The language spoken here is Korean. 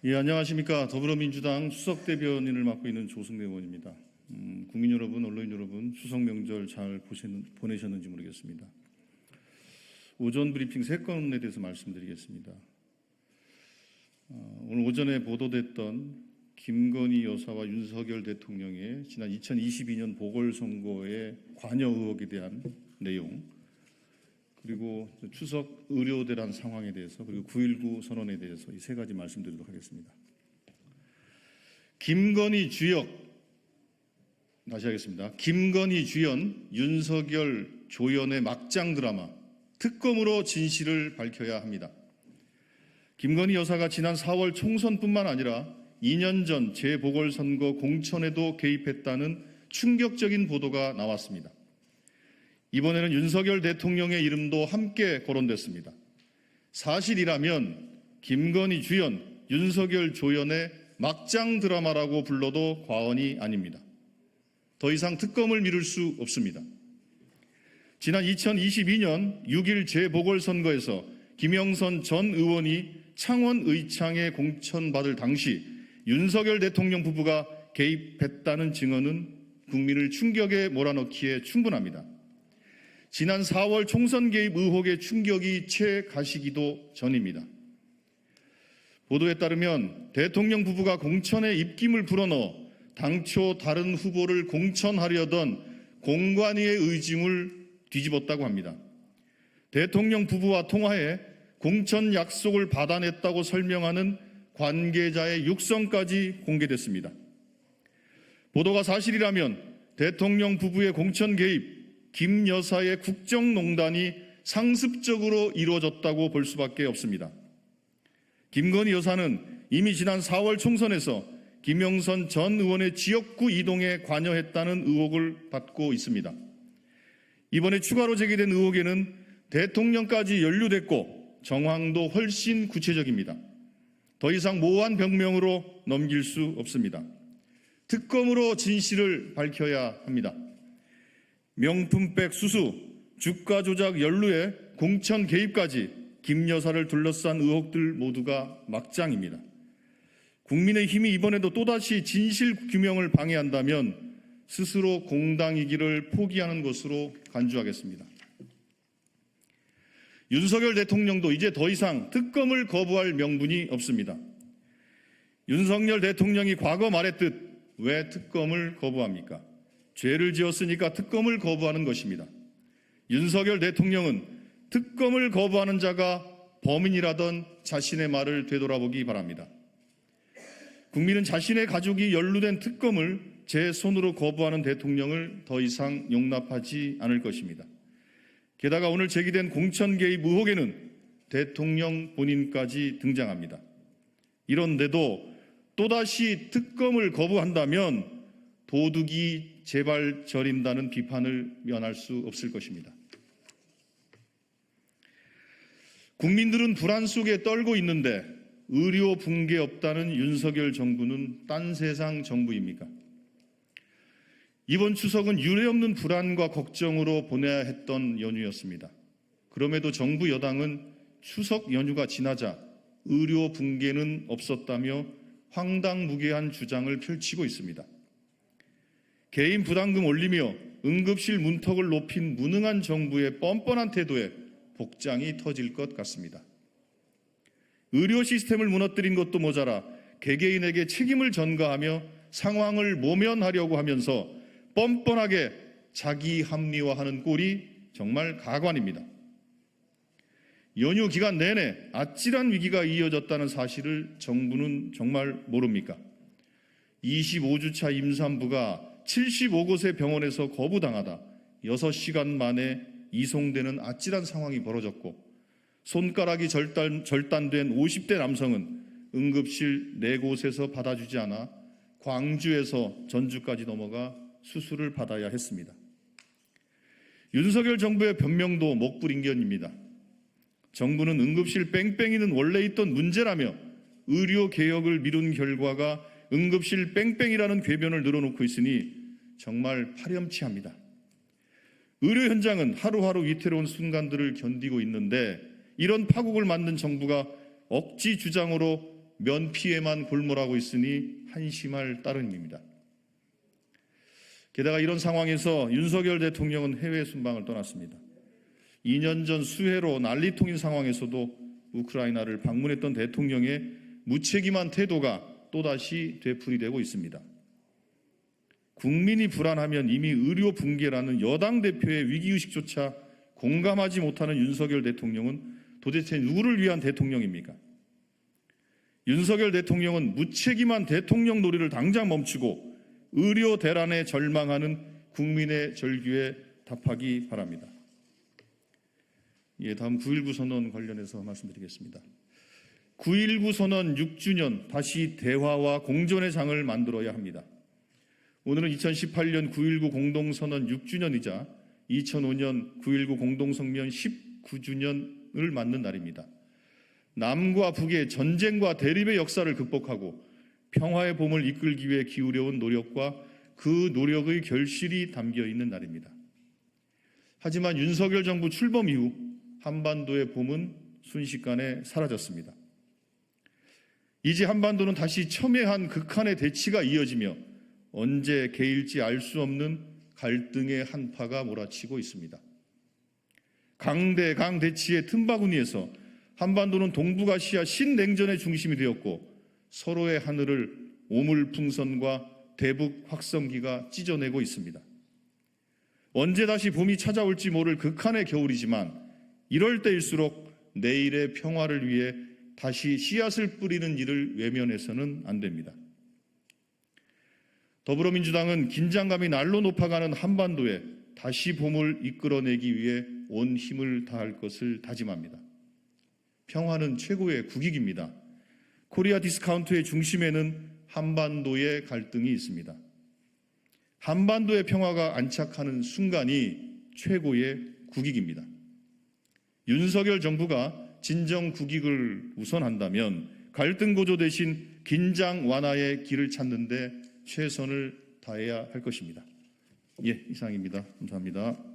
예, 안녕하십니까. 더불어민주당 수석대변인을 맡고 있는 조승래 의원입니다. 국민 여러분, 언론인 여러분, 추석 명절 잘 보내셨는지 모르겠습니다. 오전 브리핑 3건에 대해서 말씀드리겠습니다. 오늘 오전에 보도됐던 김건희 여사와 윤석열 대통령의 지난 2022년 보궐선거의 관여 의혹에 대한 내용, 그리고 추석 의료 대란 상황에 대해서, 그리고 9.19 선언에 대해서 이 3가지 말씀드리도록 하겠습니다. 김건희 주역, 다시 하겠습니다. 김건희 주연, 윤석열 조연의 막장 드라마, 특검으로 진실을 밝혀야 합니다. 김건희 여사가 지난 4월 총선뿐만 아니라 2년 전 재보궐선거 공천에도 개입했다는 충격적인 보도가 나왔습니다. 이번에는 윤석열 대통령의 이름도 함께 거론됐습니다. 사실이라면 김건희 주연, 윤석열 조연의 막장 드라마라고 불러도 과언이 아닙니다. 더 이상 특검을 미룰 수 없습니다. 지난 2022년 6일 재보궐선거에서 김영선 전 의원이 창원 의창에 공천받을 당시 윤석열 대통령 부부가 개입했다는 증언은 국민을 충격에 몰아넣기에 충분합니다. 지난 4월 총선 개입 의혹의 충격이 채 가시기도 전입니다. 보도에 따르면 대통령 부부가 공천에 입김을 불어넣어 당초 다른 후보를 공천하려던 공관위의 의중을 뒤집었다고 합니다. 대통령 부부와 통화해 공천 약속을 받아냈다고 설명하는 관계자의 육성까지 공개됐습니다. 보도가 사실이라면 대통령 부부의 공천 개입, 김 여사의 국정농단이 상습적으로 이루어졌다고 볼 수밖에 없습니다. 김건희 여사는 이미 지난 4월 총선에서 김영선 전 의원의 지역구 이동에 관여했다는 의혹을 받고 있습니다. 이번에 추가로 제기된 의혹에는 대통령까지 연루됐고 정황도 훨씬 구체적입니다. 더 이상 모호한 병명으로 넘길 수 없습니다. 특검으로 진실을 밝혀야 합니다. 명품백 수수, 주가 조작 연루에 공천 개입까지 김 여사를 둘러싼 의혹들 모두가 막장입니다. 국민의힘이 이번에도 또다시 진실 규명을 방해한다면 스스로 공당이기를 포기하는 것으로 간주하겠습니다. 윤석열 대통령도 이제 더 이상 특검을 거부할 명분이 없습니다. 윤석열 대통령이 과거 말했듯 왜 특검을 거부합니까? 죄를 지었으니까 특검을 거부하는 것입니다. 윤석열 대통령은 특검을 거부하는 자가 범인이라던 자신의 말을 되돌아보기 바랍니다. 국민은 자신의 가족이 연루된 특검을 제 손으로 거부하는 대통령을 더 이상 용납하지 않을 것입니다. 게다가 오늘 제기된 공천 개입 의혹에는 대통령 본인까지 등장합니다. 이런데도 또다시 특검을 거부한다면 도둑이 제발 저린다는 비판을 면할 수 없을 것입니다. 국민들은 불안 속에 떨고 있는데 의료 붕괴 없다는 윤석열 정부는 딴 세상 정부입니까? 이번 추석은 유례없는 불안과 걱정으로 보내야 했던 연휴였습니다. 그럼에도 정부 여당은 추석 연휴가 지나자 의료 붕괴는 없었다며 황당무계한 주장을 펼치고 있습니다. 개인 부담금 올리며 응급실 문턱을 높인 무능한 정부의 뻔뻔한 태도에 복장이 터질 것 같습니다. 의료 시스템을 무너뜨린 것도 모자라 개개인에게 책임을 전가하며 상황을 모면하려고 하면서 뻔뻔하게 자기 합리화하는 꼴이 정말 가관입니다. 연휴 기간 내내 아찔한 위기가 이어졌다는 사실을 정부는 정말 모릅니까? 25주차 임산부가 75곳의 병원에서 거부당하다 6시간 만에 이송되는 아찔한 상황이 벌어졌고, 손가락이 절단된 50대 남성은 응급실 4곳에서 받아주지 않아 광주에서 전주까지 넘어가 수술을 받아야 했습니다. 윤석열 정부의 변명도 목불인견입니다. 정부는 응급실 뺑뺑이는 원래 있던 문제라며 의료개혁을 미룬 결과가 응급실 뺑뺑이라는 궤변을 늘어놓고 있으니 정말 파렴치합니다. 의료 현장은 하루하루 위태로운 순간들을 견디고 있는데 이런 파국을 만든 정부가 억지 주장으로 면피에만 골몰하고 있으니 한심할 따름입니다. 게다가 이런 상황에서 윤석열 대통령은 해외 순방을 떠났습니다. 2년 전 수해로 난리통인 상황에서도 우크라이나를 방문했던 대통령의 무책임한 태도가 또다시 되풀이되고 있습니다. 국민이 불안하면 이미 의료 붕괴라는 여당 대표의 위기의식조차 공감하지 못하는 윤석열 대통령은 도대체 누구를 위한 대통령입니까? 윤석열 대통령은 무책임한 대통령 놀이를 당장 멈추고 의료 대란에 절망하는 국민의 절규에 답하기 바랍니다. 다음 9.19 선언 관련해서 말씀드리겠습니다. 9.19 선언 6주년, 다시 대화와 공존의 장을 만들어야 합니다. 오늘은 2018년 9.19 공동선언 6주년이자 2005년 9.19 공동성명 19주년을 맞는 날입니다. 남과 북의 전쟁과 대립의 역사를 극복하고 평화의 봄을 이끌기 위해 기울여온 노력과 그 노력의 결실이 담겨 있는 날입니다. 하지만 윤석열 정부 출범 이후 한반도의 봄은 순식간에 사라졌습니다. 이제 한반도는 다시 첨예한 극한의 대치가 이어지며 언제 개일지 알 수 없는 갈등의 한파가 몰아치고 있습니다. 강대강 대치의 틈바구니에서 한반도는 동북아시아 신냉전의 중심이 되었고 서로의 하늘을 오물풍선과 대북 확성기가 찢어내고 있습니다. 언제 다시 봄이 찾아올지 모를 극한의 겨울이지만 이럴 때일수록 내일의 평화를 위해 다시 씨앗을 뿌리는 일을 외면해서는 안 됩니다. 더불어민주당은 긴장감이 날로 높아가는 한반도에 다시 봄을 이끌어내기 위해 온 힘을 다할 것을 다짐합니다. 평화는 최고의 국익입니다. 코리아 디스카운트의 중심에는 한반도의 갈등이 있습니다. 한반도의 평화가 안착하는 순간이 최고의 국익입니다. 윤석열 정부가 진정 국익을 우선한다면 갈등 고조 대신 긴장 완화의 길을 찾는 데 최선을 다해야 할 것입니다. 이상입니다. 감사합니다.